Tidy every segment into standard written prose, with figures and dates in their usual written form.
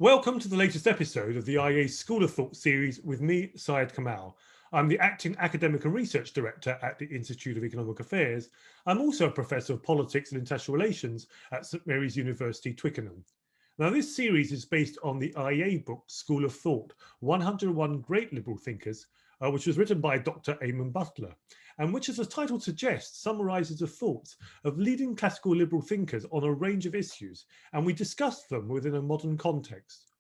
Welcome to the latest episode of the IA School of Thought series with me, Syed Kamall. I'm the Acting Academic and Research Director at the Institute of Economic Affairs. I'm also a Professor of Politics and International Relations at St Mary's University, Twickenham. Now, this series is based on the IA book, School of Thought, 101 Great Liberal Thinkers, which was written by Dr Eamonn Butler, and which, as the title suggests, summarises the thoughts of leading classical liberal thinkers on a range of issues, and we discuss them within a modern context.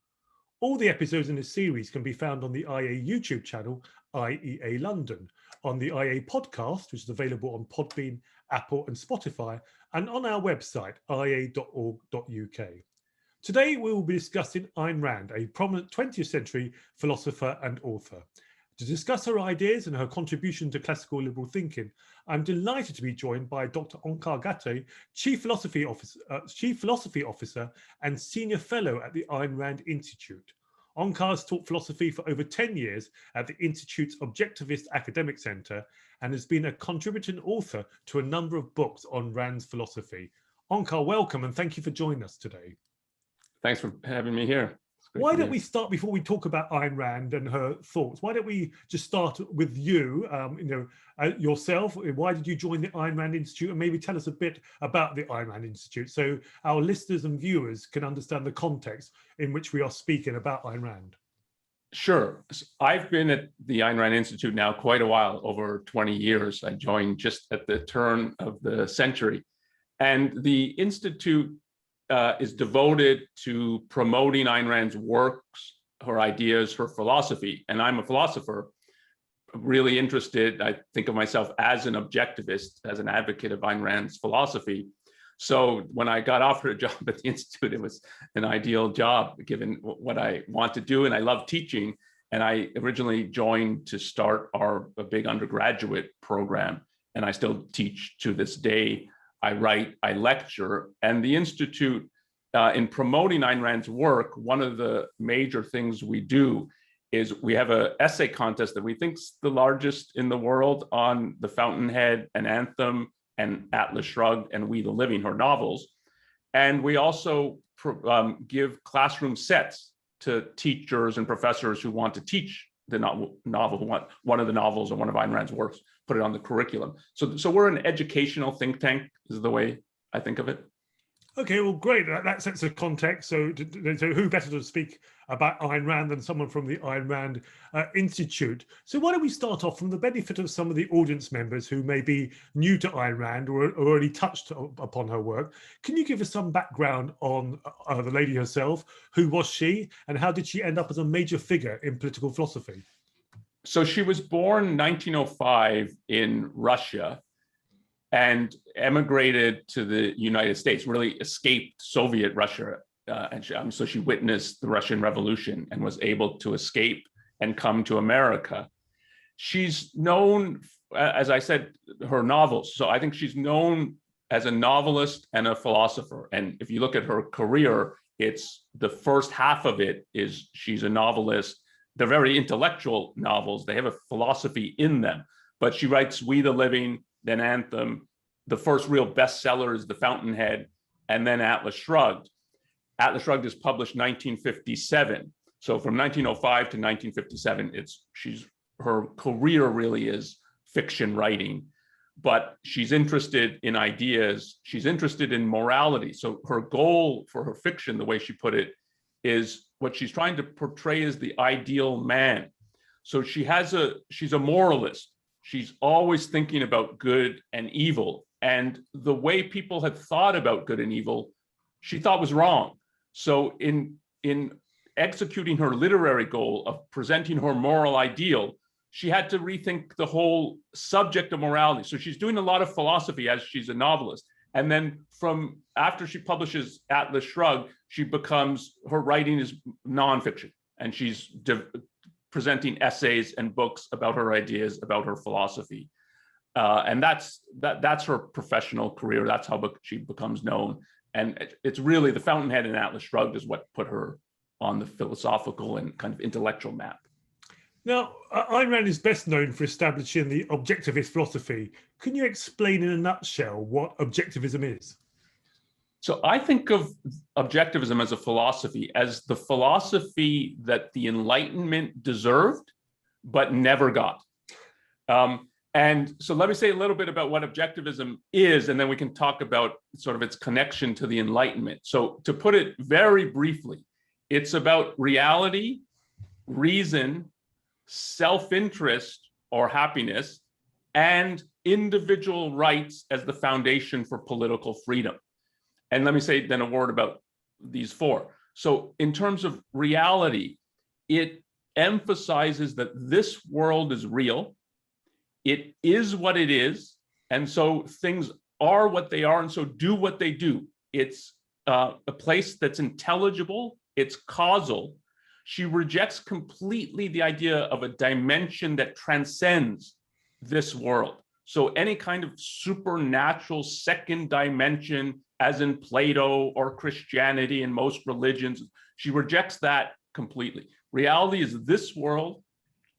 All the episodes in this series can be found on the IA YouTube channel, IEA London, on the IA podcast, which is available on Podbean, Apple and Spotify, and on our website, ia.org.uk. Today, we will be discussing Ayn Rand, a prominent 20th century philosopher and author. To discuss her ideas and her contribution to classical liberal thinking, I'm delighted to be joined by Dr Onkar Ghate, Chief Philosophy Officer and Senior Fellow at the Ayn Rand Institute. Onkar has taught philosophy for over 10 years at the Institute's Objectivist Academic Centre and has been a contributing author to a number of books on Rand's philosophy. Onkar, welcome and thank you for joining us today. Thanks for having me here. Why don't we start, before we talk about Ayn Rand and her thoughts, why don't we just start with you, yourself? Why did you join the Ayn Rand Institute? And maybe tell us a bit about the Ayn Rand Institute so our listeners and viewers can understand the context in which we are speaking about Ayn Rand. Sure. I've been at the Ayn Rand Institute now quite a while, over 20 years. I joined just at the turn of the century. And the Institute is devoted to promoting Ayn Rand's works, her ideas, her philosophy. And I'm a philosopher, really interested. I think of myself as an objectivist, as an advocate of Ayn Rand's philosophy. So when I got offered a job at the Institute, it was an ideal job given what I want to do. And I love teaching. And I originally joined to start a big undergraduate program. And I still teach to this day. I write, I lecture, and the Institute, in promoting Ayn Rand's work, one of the major things we do is we have an essay contest that we think is the largest in the world on The Fountainhead and Anthem and Atlas Shrugged and We the Living, her novels. And we also give classroom sets to teachers and professors who want to teach the novel, who want one of the novels or one of Ayn Rand's works, put it on the curriculum. So we're an educational think tank, is the way I think of it. Okay, well, great. That sets a context. So who better to speak about Ayn Rand than someone from the Ayn Rand Institute? So why don't we start off from the benefit of some of the audience members who may be new to Ayn Rand or already touched upon her work. Can you give us some background on the lady herself? Who was she and how did she end up as a major figure in political philosophy? So she was born in 1905 in Russia and emigrated to the United States, really escaped Soviet Russia. So she witnessed the Russian Revolution and was able to escape and come to America. She's known, as I said, her novels. So I think she's known as a novelist and a philosopher. And if you look at her career, it's the first half of it is she's a novelist. They're very intellectual novels. They have a philosophy in them, but she writes We the Living, then Anthem. The first real bestseller is The Fountainhead, and then Atlas Shrugged. Atlas Shrugged is published 1957. So from 1905 to 1957, her career really is fiction writing, but she's interested in ideas. She's interested in morality. So her goal for her fiction, the way she put it, is what she's trying to portray as the ideal man. So she's a moralist. She's always thinking about good and evil. And the way people had thought about good and evil, she thought was wrong. So in executing her literary goal of presenting her moral ideal, she had to rethink the whole subject of morality. So she's doing a lot of philosophy as she's a novelist. And then from after she publishes Atlas Shrugged, her writing is nonfiction. And she's presenting essays and books about her ideas, about her philosophy. And that's her professional career. That's how she becomes known. And it's really The Fountainhead and Atlas Shrugged is what put her on the philosophical and kind of intellectual map. Now, Ayn Rand is best known for establishing the objectivist philosophy. Can you explain in a nutshell what objectivism is? So I think of objectivism as a philosophy, as the philosophy that the Enlightenment deserved, but never got. And so let me say a little bit about what objectivism is, and then we can talk about sort of its connection to the Enlightenment. So to put it very briefly, it's about reality, reason, self-interest or happiness, and individual rights as the foundation for political freedom. And let me say then a word about these four. So in terms of reality, it emphasizes that this world is real. It is what it is. And so things are what they are, and so do what they do. It's a place that's intelligible. It's causal. She rejects completely the idea of a dimension that transcends this world. So any kind of supernatural second dimension, as in Plato or Christianity and most religions, she rejects that completely. Reality is this world.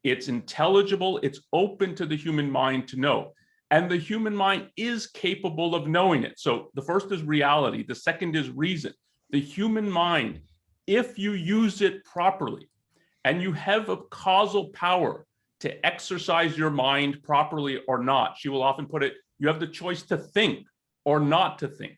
It's intelligible. It's open to the human mind to know. And the human mind is capable of knowing it. So the first is reality. The second is reason. The human mind, if you use it properly, and you have a causal power to exercise your mind properly or not, she will often put it, you have the choice to think or not to think.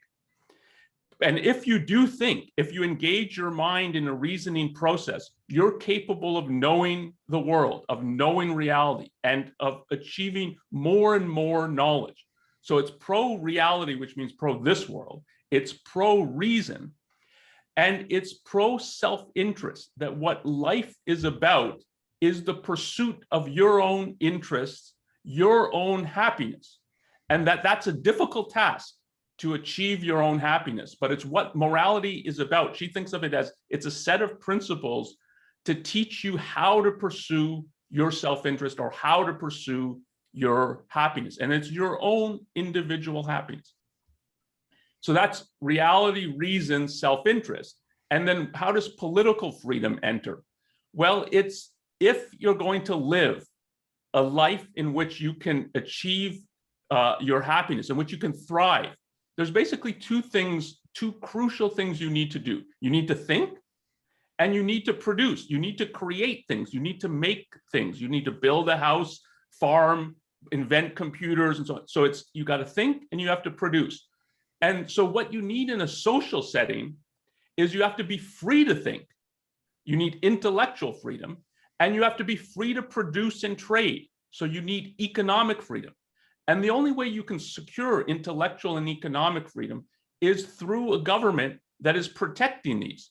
And if you do think, if you engage your mind in a reasoning process, you're capable of knowing the world, of knowing reality, and of achieving more and more knowledge. So it's pro-reality, which means pro this world. It's pro-reason, and it's pro-self-interest, that what life is about is the pursuit of your own interests, your own happiness. And that's a difficult task, to achieve your own happiness, but it's what morality is about. She thinks of it as it's a set of principles to teach you how to pursue your self-interest or how to pursue your happiness. And it's your own individual happiness. So that's reality, reason, self-interest. And then how does political freedom enter? Well, it's if you're going to live a life in which you can achieve your happiness, in which you can thrive, there's basically two crucial things you need to do. You need to think, and you need to produce. You need to create things. You need to make things. You need to build a house, farm, invent computers, and so on. So you got to think and you have to produce. And so what you need in a social setting is you have to be free to think. You need intellectual freedom, and you have to be free to produce and trade. So you need economic freedom. And the only way you can secure intellectual and economic freedom is through a government that is protecting these.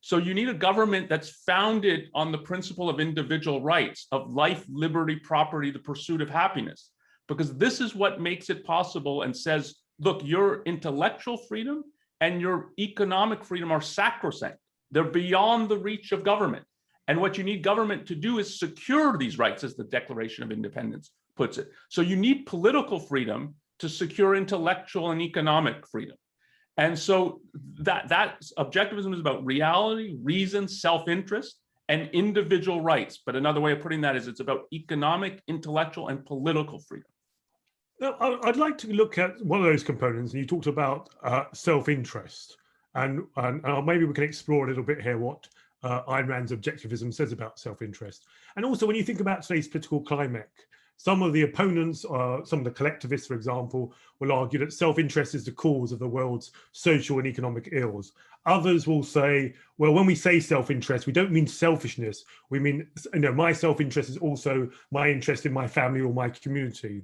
So you need a government that's founded on the principle of individual rights, of life, liberty, property, the pursuit of happiness, because this is what makes it possible and says, look, your intellectual freedom and your economic freedom are sacrosanct. They're beyond the reach of government. And what you need government to do is secure these rights, as the Declaration of Independence puts it. So you need political freedom to secure intellectual and economic freedom. And so that objectivism is about reality, reason, self-interest, and individual rights. But another way of putting that is it's about economic, intellectual, and political freedom. Now, I'd like to look at one of those components, and you talked about self-interest. And maybe we can explore a little bit here what Ayn Rand's Objectivism says about self-interest. And also when you think about today's political climate, some of the opponents, some of the collectivists, for example, will argue that self-interest is the cause of the world's social and economic ills. Others will say, well, when we say self-interest, we don't mean selfishness. We mean, my self-interest is also my interest in my family or my community.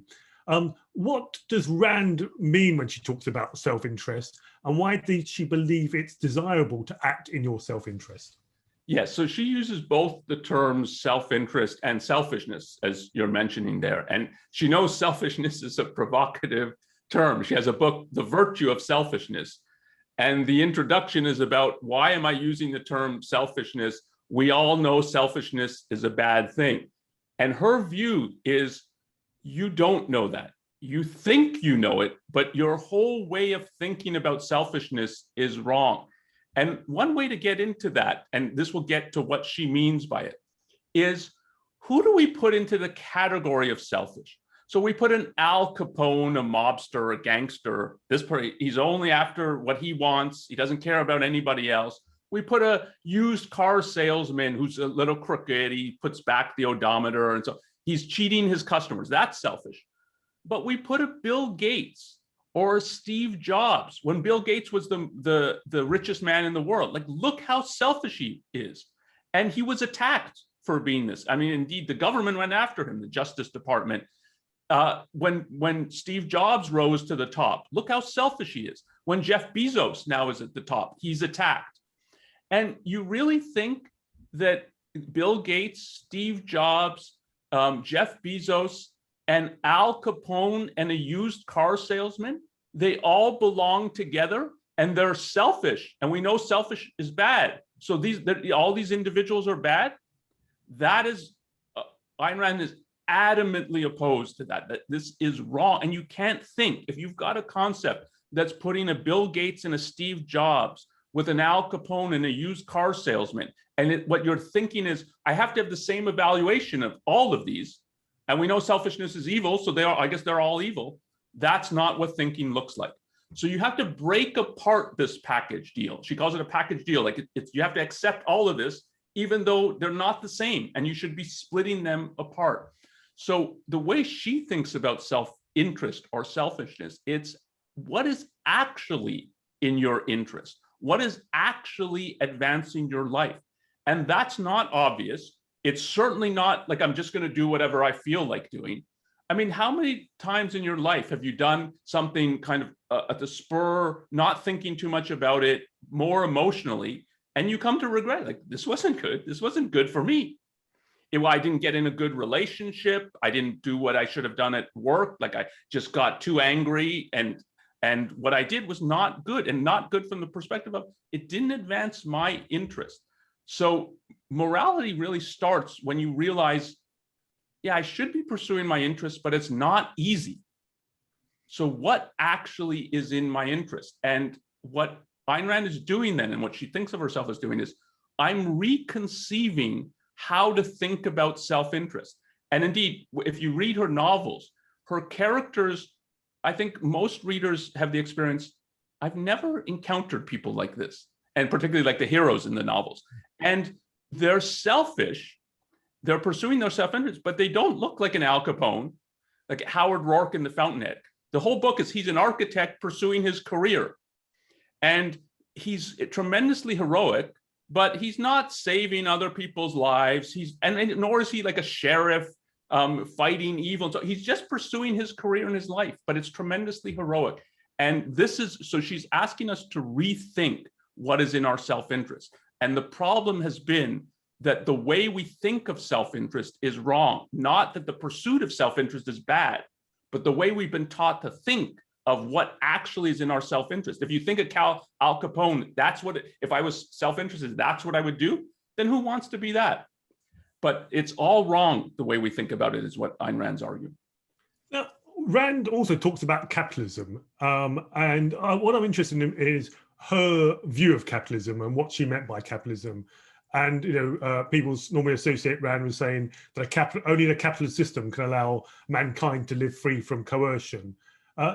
What does Rand mean when she talks about self-interest, and why did she believe it's desirable to act in your self-interest? Yes, so she uses both the terms self-interest and selfishness, as you're mentioning there. And she knows selfishness is a provocative term. She has a book, The Virtue of Selfishness. And the introduction is about, why am I using the term selfishness? We all know selfishness is a bad thing. And her view is, you don't know that. You think you know it, but your whole way of thinking about selfishness is wrong. And one way to get into that, and this will get to what she means by it, is who do we put into the category of selfish? So we put an Al Capone, a mobster, a gangster. He's only after what he wants. He doesn't care about anybody else. We put a used car salesman who's a little crooked. He puts back the odometer, and so he's cheating his customers. That's selfish. But we put a Bill Gates or Steve Jobs, when Bill Gates was the richest man in the world. Like, look how selfish he is. And he was attacked for being this. I mean, indeed, the government went after him, the Justice Department. When Steve Jobs rose to the top, look how selfish he is. When Jeff Bezos now is at the top, he's attacked. And you really think that Bill Gates, Steve Jobs, Jeff Bezos, and Al Capone and a used car salesman, they all belong together and they're selfish? And we know selfish is bad. So all these individuals are bad? That is, Ayn Rand is adamantly opposed to that this is wrong. And you can't think, if you've got a concept that's putting a Bill Gates and a Steve Jobs with an Al Capone and a used car salesman, and what you're thinking is, I have to have the same evaluation of all of these, and we know selfishness is evil, so I guess they're all evil. That's not what thinking looks like. So you have to break apart this package deal. She calls it a package deal. Like, you have to accept all of this, even though they're not the same, and you should be splitting them apart. So the way she thinks about self-interest or selfishness, it's what is actually in your interest? What is actually advancing your life? And that's not obvious. It's certainly not like, I'm just going to do whatever I feel like doing. I mean, how many times in your life have you done something kind of at the spur, not thinking too much about it, more emotionally, and you come to regret, like, this wasn't good. This wasn't good for me. I didn't get in a good relationship. I didn't do what I should have done at work. Like, I just got too angry, and what I did was not good, and not good from the perspective of it didn't advance my interest. So morality really starts when you realize, yeah, I should be pursuing my interest, but it's not easy. So what actually is in my interest? And what Ayn Rand is doing then, and what she thinks of herself as doing, is I'm reconceiving how to think about self-interest. And indeed, if you read her novels, her characters, I think most readers have the experience, I've never encountered people like this, and particularly like the heroes in the novels. And they're selfish, they're pursuing their self-interest, but they don't look like an Al Capone, like Howard Rourke in The Fountainhead. The whole book is he's an architect pursuing his career. And he's tremendously heroic, but he's not saving other people's lives. And nor is he like a sheriff fighting evil. So he's just pursuing his career and his life, but it's tremendously heroic. And so she's asking us to rethink what is in our self-interest. And the problem has been that the way we think of self-interest is wrong. Not that the pursuit of self-interest is bad, but the way we've been taught to think of what actually is in our self-interest. If you think of Al Capone, if I was self-interested, that's what I would do, then who wants to be that? But it's all wrong, the way we think about it, is what Ayn Rand's arguing. Now, Rand also talks about capitalism. And what I'm interested in is her view of capitalism and what she meant by capitalism. And people normally associate Rand with saying that only the capitalist system can allow mankind to live free from coercion.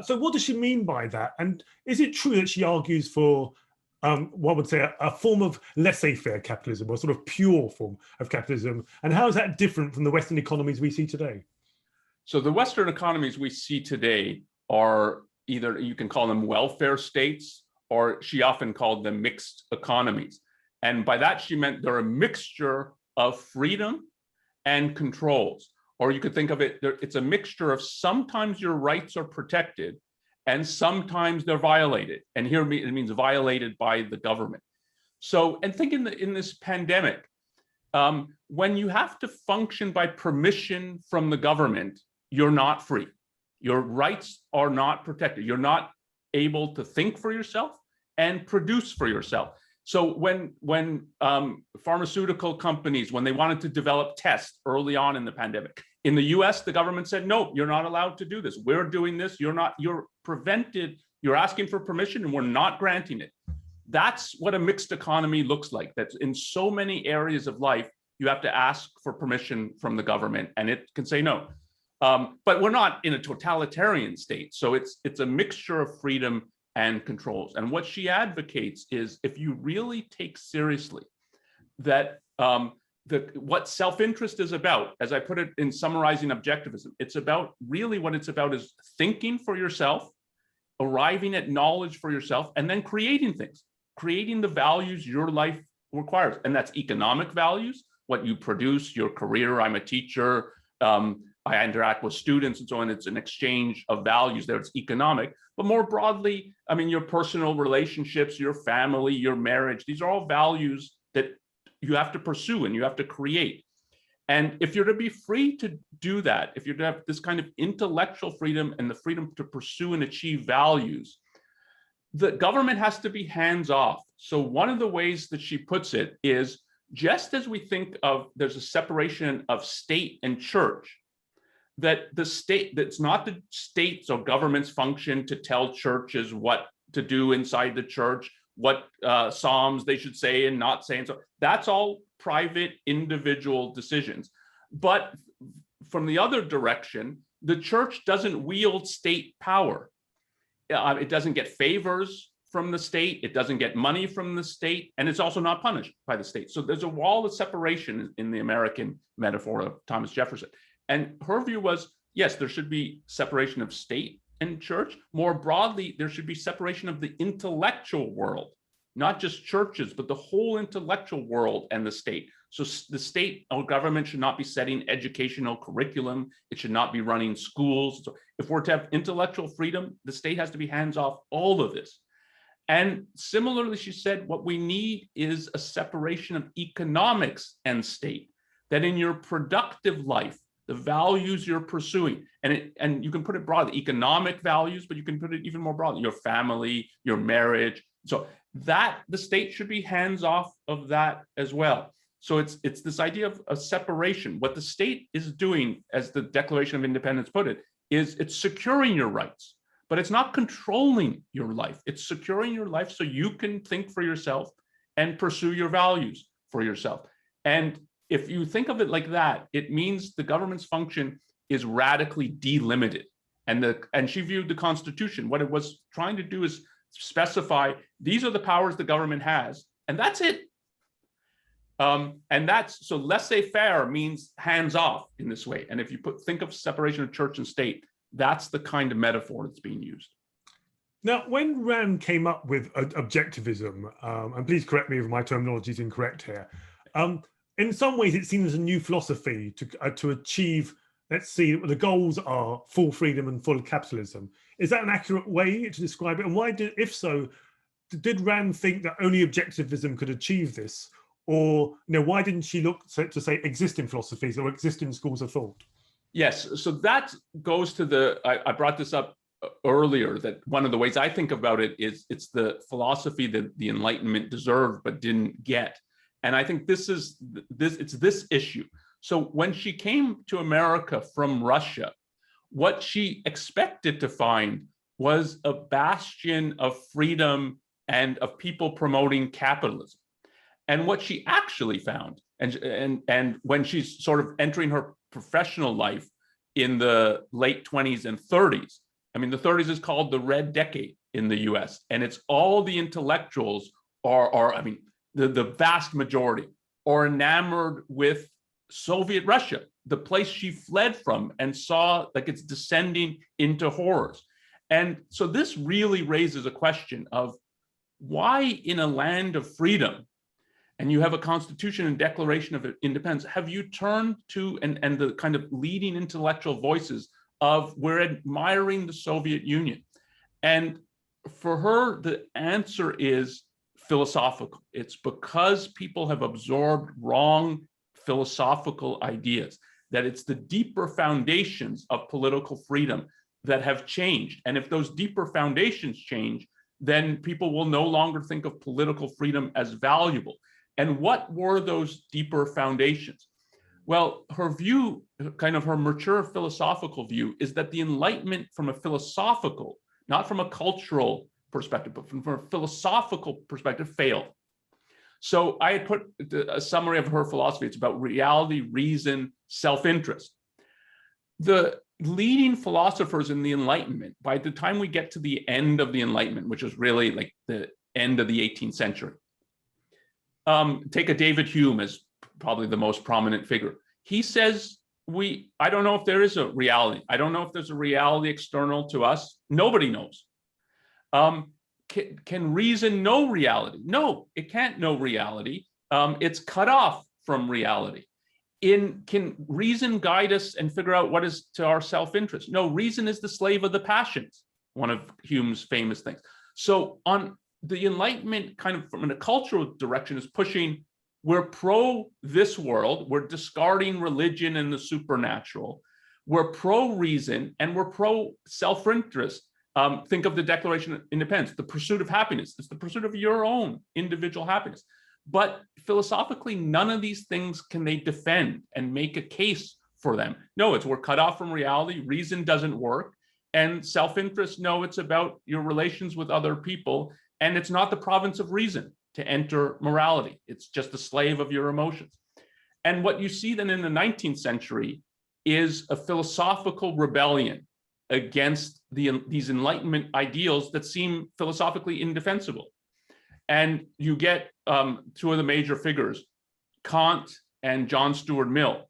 So what does she mean by that? And is it true that she argues for, one would say, a form of laissez-faire capitalism, or sort of pure form of capitalism? And how is that different from the Western economies we see today? So the Western economies we see today are either, you can call them welfare states, or she often called them mixed economies. And by that, she meant they're a mixture of freedom and controls. Or you could think of it, it's a mixture of sometimes your rights are protected and sometimes they're violated. And here it means violated by the government. So, and think in this pandemic, when you have to function by permission from the government, you're not free. Your rights are not protected. You're not able to think for yourself and produce for yourself. So when pharmaceutical companies, when they wanted to develop tests early on in the pandemic, in the US, the government said, no, you're not allowed to do this. We're doing this. You're prevented. You're asking for permission and we're not granting it. That's what a mixed economy looks like. That's in so many areas of life, you have to ask for permission from the government and it can say no. But we're not in a totalitarian state. So it's a mixture of freedom and controls. And what she advocates is, if you really take seriously that what self-interest is about, as I put it in summarizing objectivism, it's about, really what it's about is thinking for yourself, arriving at knowledge for yourself, and then creating things, creating the values your life requires. And that's economic values, what you produce, your career. I'm a teacher, I interact with students and so on. It's an exchange of values there. It's economic, but more broadly, I mean, your personal relationships, your family, your marriage, these are all values that you have to pursue and you have to create. And if you're to be free to do that, if you're to have this kind of intellectual freedom and the freedom to pursue and achieve values, the government has to be hands off. So one of the ways that she puts it is, just as we think of, there's a separation of state and church, that the state, that's not the state's or government's function to tell churches what to do inside the church, what psalms they should say and not say, and so that's all private individual decisions. But from the other direction, the church doesn't wield state power. It doesn't get favors from the state, it doesn't get money from the state, and it's also not punished by the state. So there's a wall of separation in the American metaphor of Thomas Jefferson. And her view was, yes, there should be separation of state and church. More broadly, there should be separation of the intellectual world, not just churches, but the whole intellectual world and the state. So the state or government should not be setting educational curriculum. It should not be running schools. So if we're to have intellectual freedom, the state has to be hands off all of this. And similarly, she said, what we need is a separation of economics and state, that in your productive life, the values you're pursuing, and you can put it broadly, economic values, but you can put it even more broadly, your family, your marriage. So that the state should be hands off of that as well. So it's this idea of a separation. What the state is doing, as the Declaration of Independence put it, is it's securing your rights, but it's not controlling your life. It's securing your life so you can think for yourself and pursue your values for yourself. And if you think of it like that, it means the government's function is radically delimited. And she viewed the Constitution, what it was trying to do is specify, these are the powers the government has, and that's it. And that's, so laissez-faire means hands off in this way. And if you think of separation of church and state, that's the kind of metaphor that's being used. Now, when Rand came up with objectivism, and please correct me if my terminology is incorrect here, in some ways it seems a new philosophy to achieve, let's see, the goals are full freedom and full capitalism. Is that an accurate way to describe it? And why did, if so, did Rand think that only objectivism could achieve this? Or, why didn't she look to say existing philosophies or existing schools of thought? Yes, so that goes to I brought this up earlier, that one of the ways I think about it is it's the philosophy that the Enlightenment deserved but didn't get. And I think it's this issue. So when she came to America from Russia, what she expected to find was a bastion of freedom and of people promoting capitalism. And what she actually found, and when she's sort of entering her professional life in the late 20s and 30s, I mean, the 30s is called the Red Decade in the US, and it's all the intellectuals the vast majority are enamored with Soviet Russia, the place she fled from and saw like it's descending into horrors. And so this really raises a question of why in a land of freedom, and you have a constitution and declaration of independence, have you turned to and the kind of leading intellectual voices of we're admiring the Soviet Union? And for her, the answer is philosophical. It's because people have absorbed wrong philosophical ideas, that it's the deeper foundations of political freedom that have changed. And if those deeper foundations change, then people will no longer think of political freedom as valuable. And what were those deeper foundations? Well, her view, kind of her mature philosophical view, is that the Enlightenment from a philosophical, not from a cultural perspective, but from a philosophical perspective, failed. So I had put a summary of her philosophy. It's about reality, reason, self-interest. The leading philosophers in the Enlightenment, by the time we get to the end of the Enlightenment, which is really like the end of the 18th century, take a David Hume as probably the most prominent figure. He says, I don't know if there is a reality. I don't know if there's a reality external to us. Nobody knows. Can reason know reality? No, it can't know reality. It's cut off from reality. Can reason guide us and figure out what is to our self-interest? No, reason is the slave of the passions, one of Hume's famous things. So on the Enlightenment, kind of from a cultural direction, is pushing, we're pro this world, we're discarding religion and the supernatural, we're pro reason, and we're pro self-interest. Think of the Declaration of Independence, the pursuit of happiness. It's the pursuit of your own individual happiness. But philosophically, none of these things can they defend and make a case for them. No, we're cut off from reality. Reason doesn't work. And self-interest, no, it's about your relations with other people. And it's not the province of reason to enter morality. It's just a slave of your emotions. And what you see then in the 19th century is a philosophical rebellion against these Enlightenment ideals that seem philosophically indefensible. And you get two of the major figures, Kant and John Stuart Mill.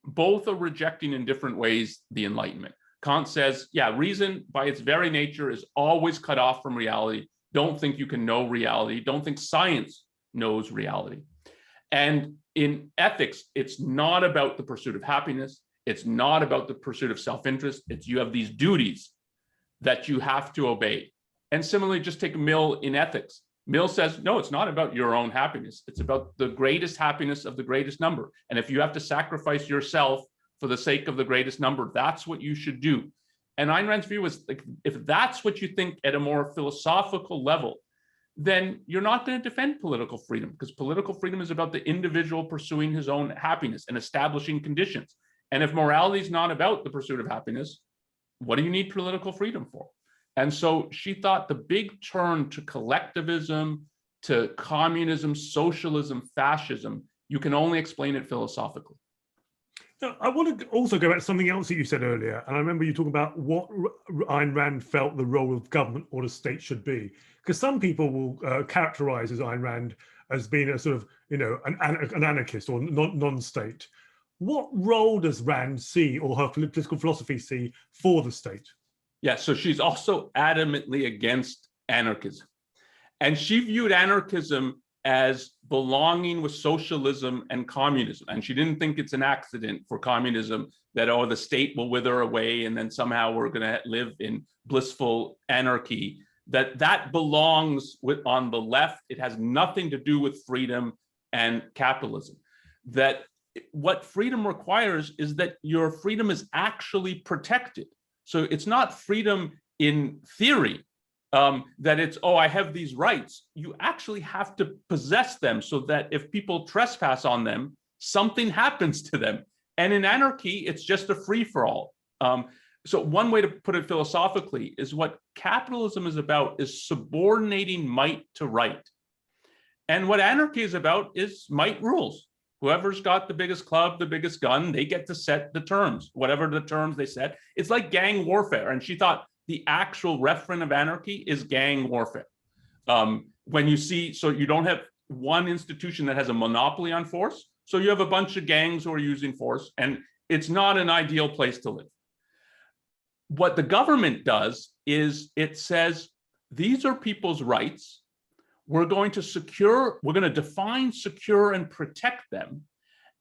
Both are rejecting in different ways the Enlightenment. Kant says, yeah, reason by its very nature is always cut off from reality. Don't think you can know reality. Don't think science knows reality. And in ethics, it's not about the pursuit of happiness. It's not about the pursuit of self-interest. It's you have these duties that you have to obey. And similarly, just take Mill in ethics. Mill says, no, it's not about your own happiness. It's about the greatest happiness of the greatest number. And if you have to sacrifice yourself for the sake of the greatest number, that's what you should do. And Ayn Rand's view is, like, if that's what you think at a more philosophical level, then you're not going to defend political freedom, because political freedom is about the individual pursuing his own happiness and establishing conditions. And if morality is not about the pursuit of happiness, what do you need political freedom for? And so she thought the big turn to collectivism, to communism, socialism, fascism, you can only explain it philosophically. Now, I want to also go back to something else that you said earlier. And I remember you talking about what Ayn Rand felt the role of government or the state should be. Because some people will characterize as Ayn Rand as being a sort of, an anarchist or non-state. What role does Rand see, or her political philosophy see, for the state? Yeah, so she's also adamantly against anarchism. And she viewed anarchism as belonging with socialism and communism. And she didn't think it's an accident for communism that, oh, the state will wither away and then somehow we're going to live in blissful anarchy, that belongs on the left. It has nothing to do with freedom and capitalism. That what freedom requires is that your freedom is actually protected. So it's not freedom in theory, that it's, oh, I have these rights. You actually have to possess them so that if people trespass on them, something happens to them. And in anarchy, it's just a free-for-all. So one way to put it philosophically is what capitalism is about is subordinating might to right. And what anarchy is about is might rules. Whoever's got the biggest club, the biggest gun, they get to set the terms, whatever the terms they set. It's like gang warfare. And she thought the actual referent of anarchy is gang warfare. When you see, so you don't have one institution that has a monopoly on force. So you have a bunch of gangs who are using force, and it's not an ideal place to live. What the government does is it says, these are people's rights. We're going to define, secure, and protect them.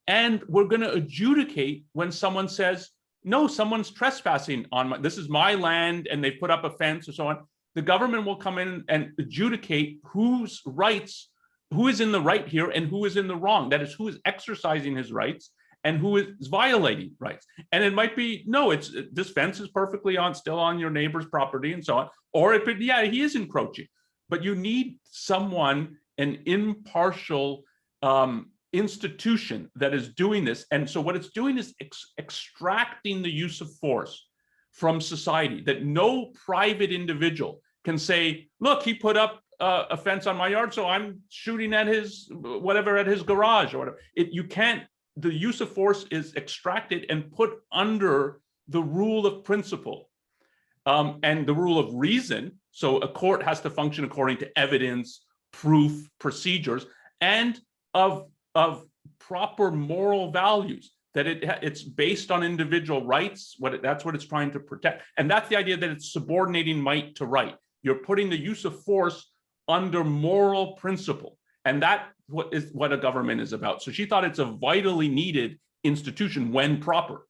And we're going to adjudicate when someone says, no, someone's trespassing on this is my land, and they put up a fence or so on. The government will come in and adjudicate whose rights, who is in the right here and who is in the wrong. That is, who is exercising his rights and who is violating rights. And it might be, no, this fence is perfectly still on your neighbor's property and so on. Or it could, yeah, he is encroaching. But you need someone, an impartial institution that is doing this. And so what it's doing is extracting the use of force from society, that no private individual can say, look, he put up a fence on my yard, so I'm shooting at his, whatever, at his garage or whatever. You can't, the use of force is extracted and put under the rule of principle and the rule of reason. So a court has to function according to evidence, proof, procedures, and of proper moral values, that it's based on individual rights. That's what it's trying to protect. And that's the idea that it's subordinating might to right. You're putting the use of force under moral principle. And that is what a government is about. So she thought it's a vitally needed institution when proper.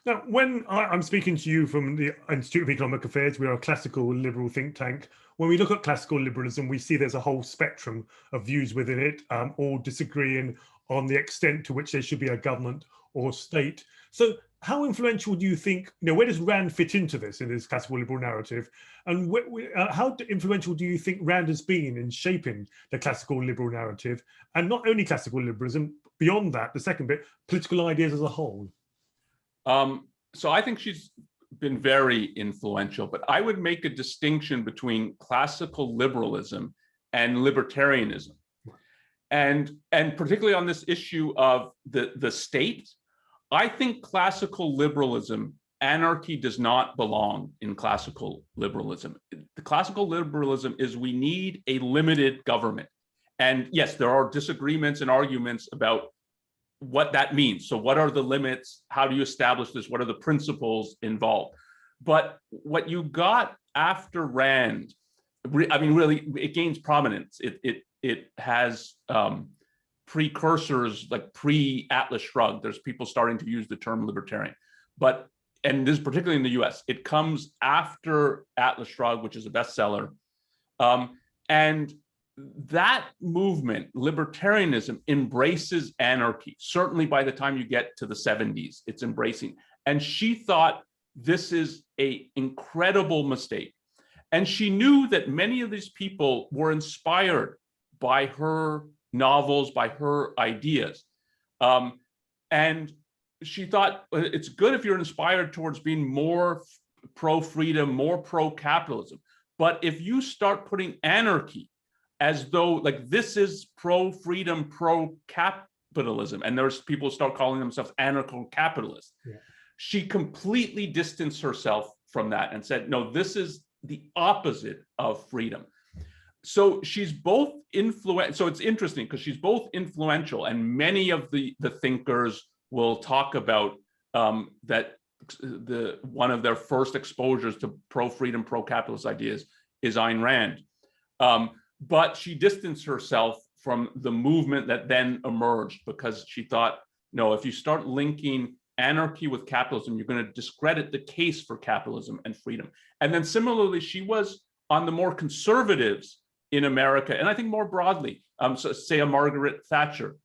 Now, when I'm speaking to you from the Institute of Economic Affairs, we are a classical liberal think tank. When we look at classical liberalism, we see there's a whole spectrum of views within it, all disagreeing on the extent to which there should be a government or state. So how influential do you think, where does Rand fit into this, in this classical liberal narrative? And how influential do you think Rand has been in shaping the classical liberal narrative? And not only classical liberalism, beyond that, the second bit, political ideas as a whole? So I think she's been very influential, but I would make a distinction between classical liberalism and libertarianism. And particularly on this issue of the state, I think classical liberalism, anarchy does not belong in classical liberalism. The classical liberalism is we need a limited government. And yes, there are disagreements and arguments about what that means. So what are the limits? How do you establish this? What are the principles involved? But what you got after Rand, I mean, really, it gains prominence. It has precursors like pre-Atlas Shrugged. There's people starting to use the term libertarian, and this is particularly in the US. It comes after Atlas Shrugged, which is a bestseller, and that movement, libertarianism, embraces anarchy. Certainly by the time you get to the 70s, it's embracing. And she thought this is an incredible mistake. And she knew that many of these people were inspired by her novels, by her ideas. And she thought it's good if you're inspired towards being more pro-freedom, more pro-capitalism. But if you start putting anarchy as though like this is pro-freedom, pro-capitalism, and there's people start calling themselves anarcho-capitalists. Yeah. She completely distanced herself from that and said, no, this is the opposite of freedom. So she's both influential. So it's interesting because she's both influential, and many of the thinkers will talk about that one of their first exposures to pro-freedom, pro-capitalist ideas is Ayn Rand. But she distanced herself from the movement that then emerged because she thought, no, if you start linking anarchy with capitalism, you're going to discredit the case for capitalism and freedom. And then similarly, she was on the more conservatives in America, and I think more broadly, so say a Margaret Thatcher.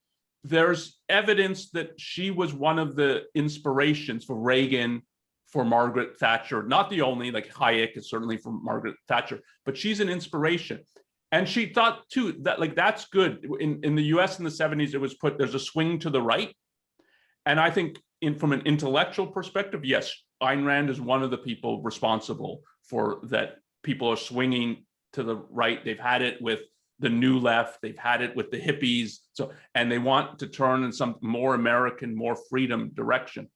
There's evidence that she was one of the inspirations for Reagan, for Margaret Thatcher, not the only, like Hayek is certainly for Margaret Thatcher, but she's an inspiration. And she thought too that like that's good. In the US in the 70s, it was put, there's a swing to the right. And I think from an intellectual perspective, yes, Ayn Rand is one of the people responsible for that. People are swinging to the right. They've had it with the New Left, they've had it with the hippies. And they want to turn in some more American, more freedom direction.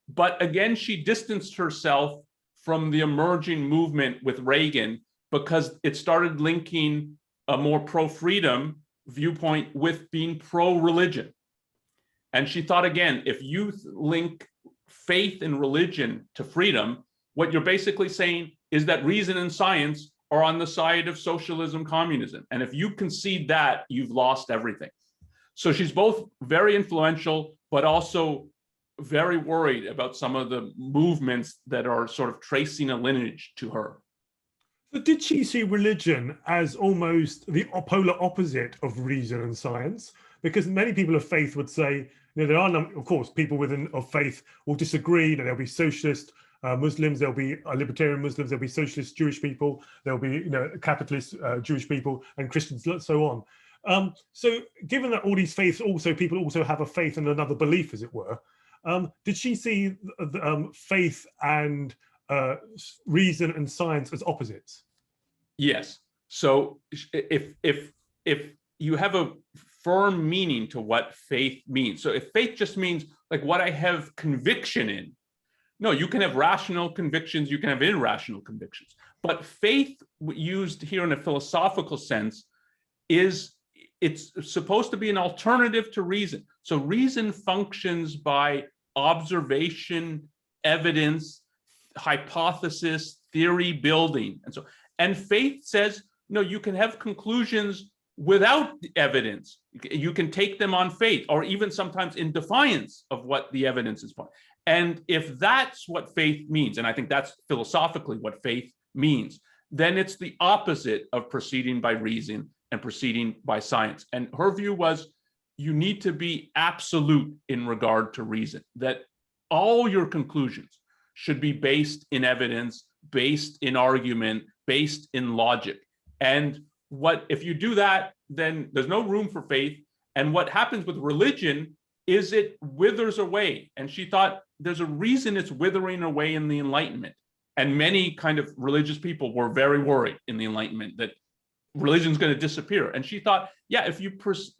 But again, she distanced herself from the emerging movement with Reagan because it started linking a more pro-freedom viewpoint with being pro-religion. And she thought, again, if you link faith and religion to freedom, what you're basically saying is that reason and science are on the side of socialism, communism. And if you concede that, you've lost everything. So she's both very influential, but also very worried about some of the movements that are sort of tracing a lineage to her. But did she see religion as almost the polar opposite of reason and science? Because many people of faith would say, there are, of course, people of faith will disagree. There'll be socialist Muslims, there'll be libertarian Muslims, there'll be socialist Jewish people, there'll be capitalist Jewish people, and Christians, and so on. So given that all these faiths people also have a faith and another belief, as it were, did she see faith and reason and science as opposites? Yes. So if you have a firm meaning to what faith means, so if faith just means like what I have conviction in, no, you can have rational convictions, you can have irrational convictions. But faith, used here in a philosophical sense, it's supposed to be an alternative to reason. So reason functions by observation, evidence, hypothesis, theory building. And faith says, no, you can have conclusions without evidence. You can take them on faith, or even sometimes in defiance of what the evidence is for. And if that's what faith means, and I think that's philosophically what faith means, then it's the opposite of proceeding by reason and proceeding by science. And her view was, you need to be absolute in regard to reason, that all your conclusions should be based in evidence, based in argument, based in logic. And if you do that, then there's no room for faith. And what happens with religion is it withers away. And she thought there's a reason it's withering away in the Enlightenment. And many kind of religious people were very worried in the Enlightenment that religion is going to disappear. And she thought, yeah, if you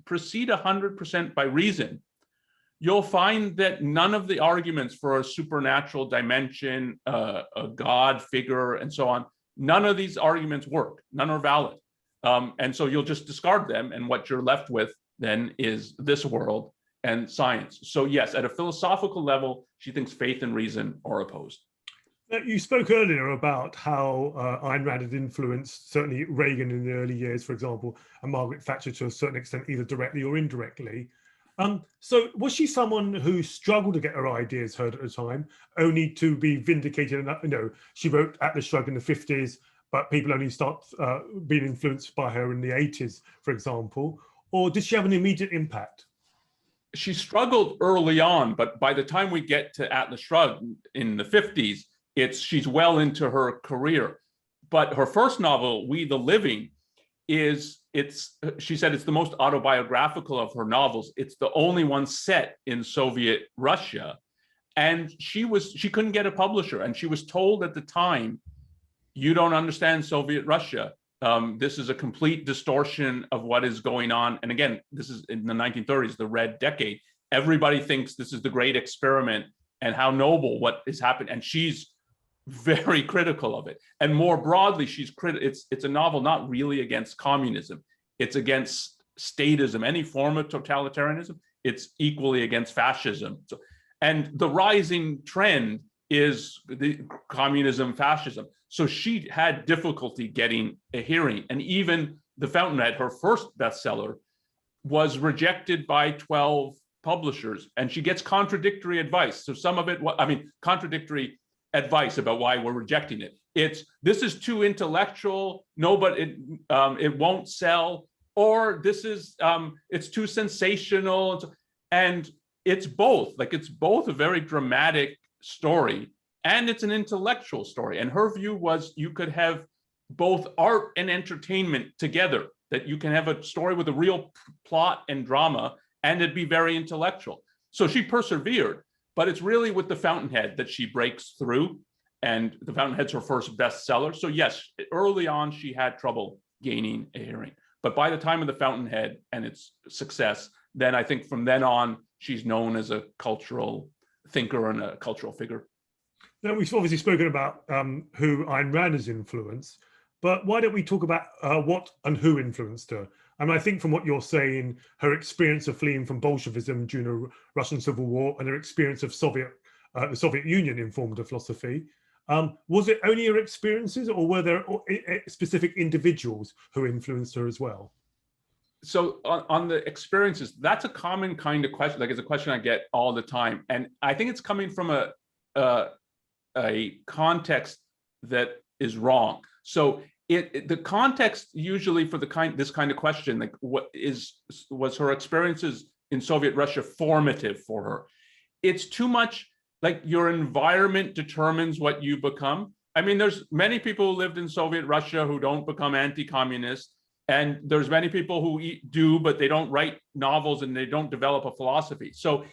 proceed 100% by reason, you'll find that none of the arguments for a supernatural dimension, a God figure, and so on, none of these arguments work. None are valid. And so you'll just discard them. And what you're left with then is this world and science. So yes, at a philosophical level, she thinks faith and reason are opposed. You spoke earlier about how Ayn Rand had influenced certainly Reagan in the early years, for example, and Margaret Thatcher to a certain extent, either directly or indirectly. So was she someone who struggled to get her ideas heard at the time, only to be vindicated? And she wrote Atlas Shrugged in the 50s, but people only start being influenced by her in the 80s, for example. Or did she have an immediate impact? She struggled early on, but by the time we get to Atlas Shrugged in the 50s, she's well into her career. But her first novel, We the Living, she said it's the most autobiographical of her novels. It's the only one set in Soviet Russia. And she couldn't get a publisher. And she was told at the time, you don't understand Soviet Russia. This is a complete distortion of what is going on. And again, this is in the 1930s, the Red Decade. Everybody thinks this is the great experiment and how noble what is happening. And she's very critical of it. And more broadly, it's a novel not really against communism. It's against statism, any form of totalitarianism. It's equally against fascism. And the rising trend is the communism, fascism. So she had difficulty getting a hearing. And even The Fountainhead, her first bestseller, was rejected by 12 publishers. And she gets contradictory advice. So some of it, contradictory advice about why we're rejecting it. This is too intellectual, no, but it won't sell, or it's too sensational. And it's both. It's both a very dramatic story and it's an intellectual story. And her view was you could have both art and entertainment together, that you can have a story with a real plot and drama and it'd be very intellectual. So she persevered. But it's really with The Fountainhead that she breaks through, and The Fountainhead's her first bestseller. So yes, early on she had trouble gaining a hearing. But by the time of The Fountainhead and its success, then I think from then on, she's known as a cultural thinker and a cultural figure. Now, we've obviously spoken about who Ayn Rand has influenced, but why don't we talk about what and who influenced her? I think from what you're saying, her experience of fleeing from Bolshevism during the Russian Civil War and her experience of the Soviet Union informed her philosophy. Was it only her experiences, or were there specific individuals who influenced her as well? So on the experiences, that's a common kind of question. It's a question I get all the time. And I think it's coming from a context that is wrong. So the context usually for this kind of question, was her experiences in Soviet Russia formative for her? It's too much like your environment determines what you become. There's many people who lived in Soviet Russia who don't become anti-communist, and there's many people who do, but they don't write novels and they don't develop a philosophy. So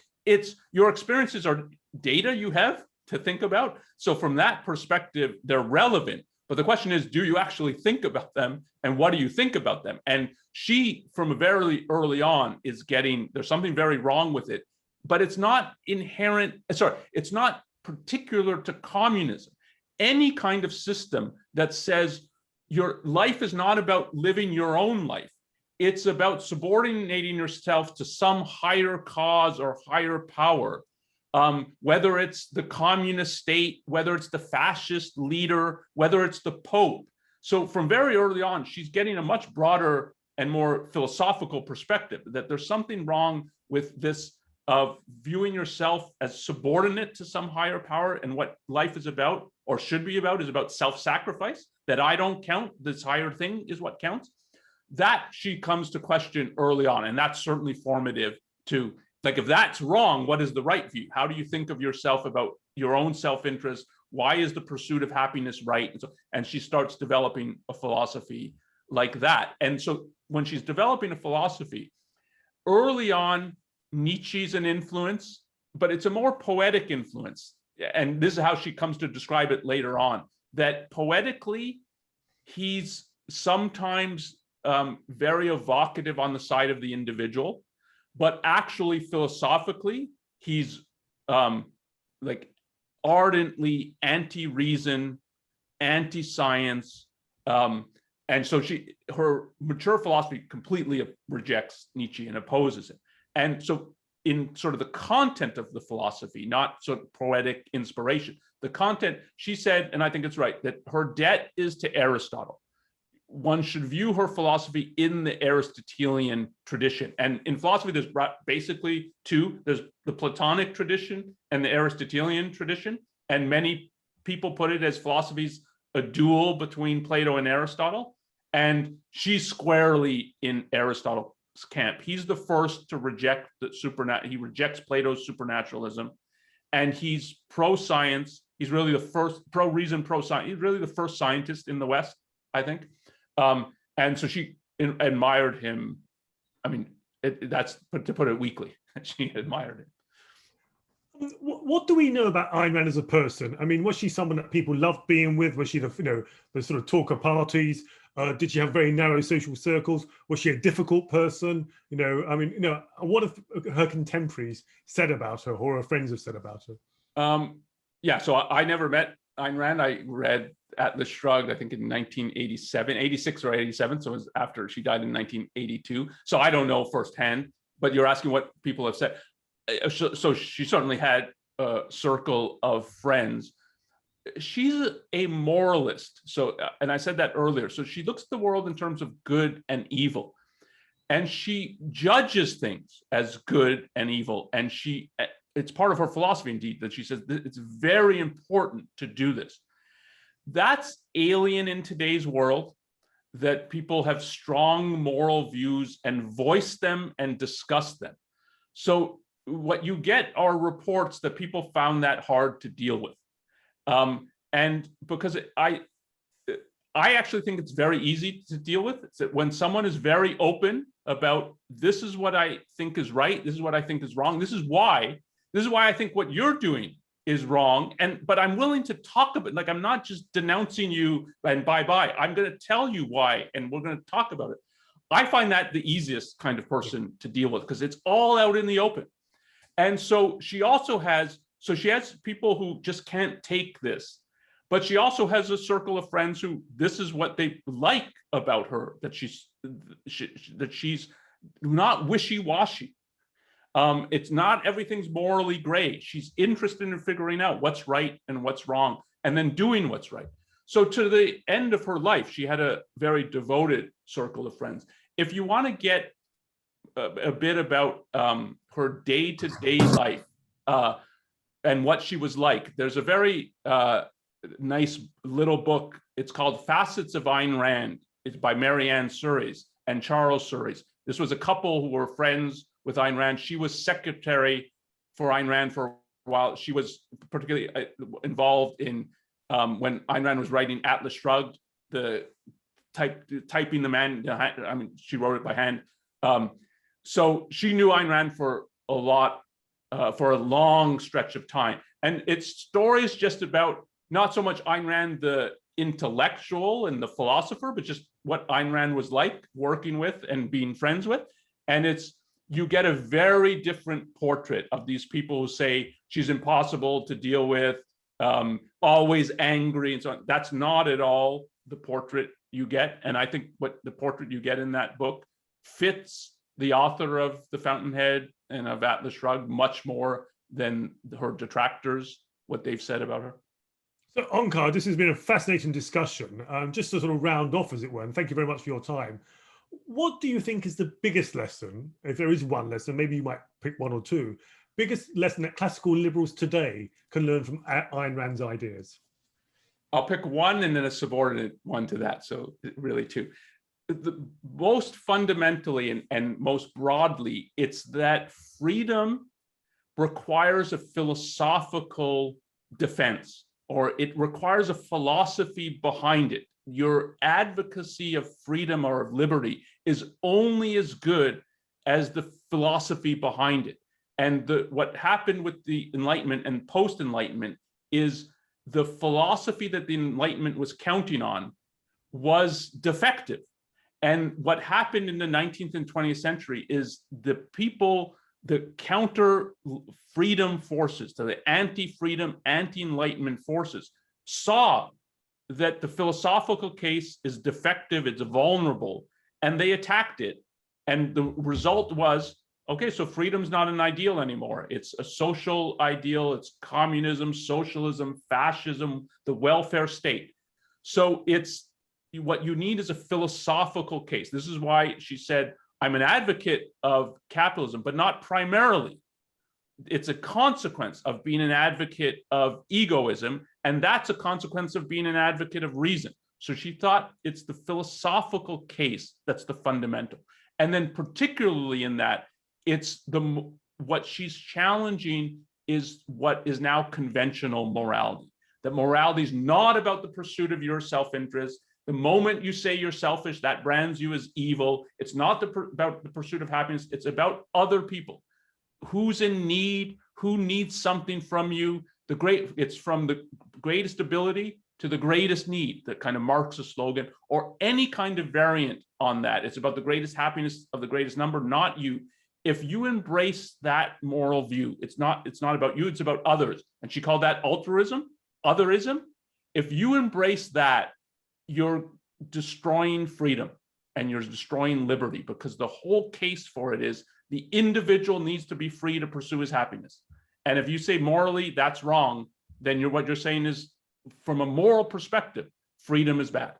your experiences are data you have to think about. So from that perspective, they're relevant. But the question is, do you actually think about them, and what do you think about them? And she, from very early on, is there's something very wrong with it, but it's not inherent. It's not particular to communism. Any kind of system that says your life is not about living your own life. It's about subordinating yourself to some higher cause or higher power, whether it's the communist state, whether it's the fascist leader, whether it's the Pope. So from very early on, she's getting a much broader and more philosophical perspective that there's something wrong with this of viewing yourself as subordinate to some higher power, and what life is about or should be about is about self-sacrifice, that I don't count, this higher thing is what counts. That she comes to question early on, and that's certainly formative to, like, if that's wrong, what is the right view? How do you think of yourself about your own self-interest? Why is the pursuit of happiness right? And she starts developing a philosophy like that. And so when she's developing a philosophy, early on, Nietzsche's an influence, but it's a more poetic influence. And this is how she comes to describe it later on, that poetically, he's sometimes very evocative on the side of the individual, but actually philosophically, he's like ardently anti-reason, anti-science. And so her mature philosophy completely rejects Nietzsche and opposes it. And so in sort of the content of the philosophy, not sort of poetic inspiration, the content, she said, and I think it's right, that her debt is to Aristotle. One should view her philosophy in the Aristotelian tradition. And in philosophy, there's basically two. There's the Platonic tradition and the Aristotelian tradition. And many people put it as philosophy's a duel between Plato and Aristotle. And she's squarely in Aristotle's camp. He's the first to reject the he rejects Plato's supernaturalism, and he's pro-science. He's really the first pro-reason, pro-science. He's really the first scientist in the West, I think. And so she admired him. I mean, that's to put it weakly. She admired him. What do we know about Ayn Rand as a person? I mean, was she someone that people loved being with? Was she the sort of talk of parties? Did she have very narrow social circles? Was she a difficult person? I mean, what have her contemporaries said about her, or her friends have said about her? Yeah, so I never met Ayn Rand. I read Atlas Shrugged, I think in 1987, 86 or 87. So it was after she died in 1982. So I don't know firsthand, but you're asking what people have said. So she certainly had a circle of friends. She's a moralist. So, and I said that earlier. So she looks at the world in terms of good and evil, and she judges things as good and evil. And it's part of her philosophy, indeed, that she says it's very important to do this. That's alien in today's world, that people have strong moral views and voice them and discuss them. So what you get are reports that people found that hard to deal with. And because I actually think it's very easy to deal with. It's that when someone is very open about, this is what I think is right, this is what I think is wrong, this is why I think what you're doing is wrong. But I'm willing to talk about it. Like, I'm not just denouncing you and bye-bye. I'm going to tell you why, and we're going to talk about it. I find that the easiest kind of person to deal with, because it's all out in the open. And so she has people who just can't take this, but she also has a circle of friends who, this is what they like about her, that she's not wishy-washy. It's not everything's morally gray. She's interested in figuring out what's right and what's wrong, and then doing what's right. So to the end of her life, she had a very devoted circle of friends. If you want to get a bit about her day-to-day life and what she was like, there's a very nice little book. It's called Facets of Ayn Rand. It's by Marianne Suries and Charles Suries. This was a couple who were friends with Ayn Rand. She was secretary for Ayn Rand for a while. She was particularly involved in when Ayn Rand was writing Atlas Shrugged, typing the man. I mean, she wrote it by hand. So she knew Ayn Rand for a long stretch of time. And it's stories just about not so much Ayn Rand, the intellectual and the philosopher, but just what Ayn Rand was like working with and being friends with. And you get a very different portrait of these people who say she's impossible to deal with, always angry and so on. That's not at all the portrait you get. And I think what the portrait you get in that book fits the author of The Fountainhead and of Atlas Shrugged much more than her detractors, what they've said about her. So Onkar, this has been a fascinating discussion. Just to sort of round off, as it were, and thank you very much for your time. What do you think is the biggest lesson, if there is one lesson, maybe you might pick one or two, biggest lesson that classical liberals today can learn from Ayn Rand's ideas? I'll pick one and then a subordinate one to that, so really two. The most fundamentally and most broadly, it's that freedom requires a philosophical defense, or it requires a philosophy behind it. Your advocacy of freedom or of liberty is only as good as the philosophy behind it. And what happened with the Enlightenment and post-Enlightenment is the philosophy that the Enlightenment was counting on was defective. And what happened in the 19th and 20th century is the people, the counter freedom forces, the anti-freedom, anti-Enlightenment forces saw that the philosophical case is defective, it's vulnerable, and they attacked it. And the result was, okay, so freedom's not an ideal anymore. It's a social ideal, it's communism, socialism, fascism, the welfare state. So it's what you need is a philosophical case. This is why she said, I'm an advocate of capitalism, but not primarily. It's a consequence of being an advocate of egoism, and that's a consequence of being an advocate of reason. So she thought it's the philosophical case that's the fundamental. And then particularly in that, it's what she's challenging is what is now conventional morality. That morality is not about the pursuit of your self-interest. The moment you say you're selfish, that brands you as evil. It's not about the pursuit of happiness. It's about other people. Who's in need? Who needs something from you? It's from the greatest ability to the greatest need that kind of marks a slogan, or any kind of variant on that. It's about the greatest happiness of the greatest number, not you. If you embrace that moral view, it's not about you, it's about others. And she called that altruism, otherism. If you embrace that, you're destroying freedom and you're destroying liberty, because the whole case for it is the individual needs to be free to pursue his happiness. And if you say morally that's wrong, then what you're saying is, from a moral perspective, freedom is bad.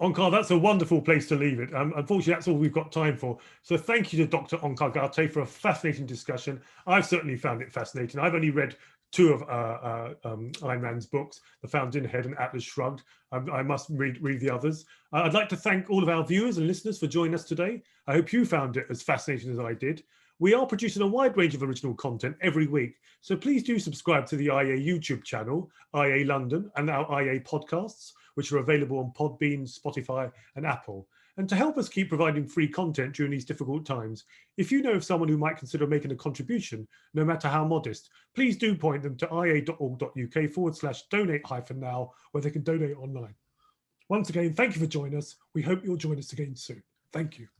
Onkar, that's a wonderful place to leave it. Unfortunately, that's all we've got time for. So thank you to Dr. Onkar Ghate for a fascinating discussion. I've certainly found it fascinating. I've only read two of Ayn Rand's books, The Fountainhead and Atlas Shrugged. I must read the others. I'd like to thank all of our viewers and listeners for joining us today. I hope you found it as fascinating as I did. We are producing a wide range of original content every week, so please do subscribe to the IA YouTube channel, IA London, and our IA podcasts, which are available on Podbean, Spotify, and Apple. And to help us keep providing free content during these difficult times, if you know of someone who might consider making a contribution, no matter how modest, please do point them to ia.org.uk/donate-now, where they can donate online. Once again, thank you for joining us. We hope you'll join us again soon. Thank you.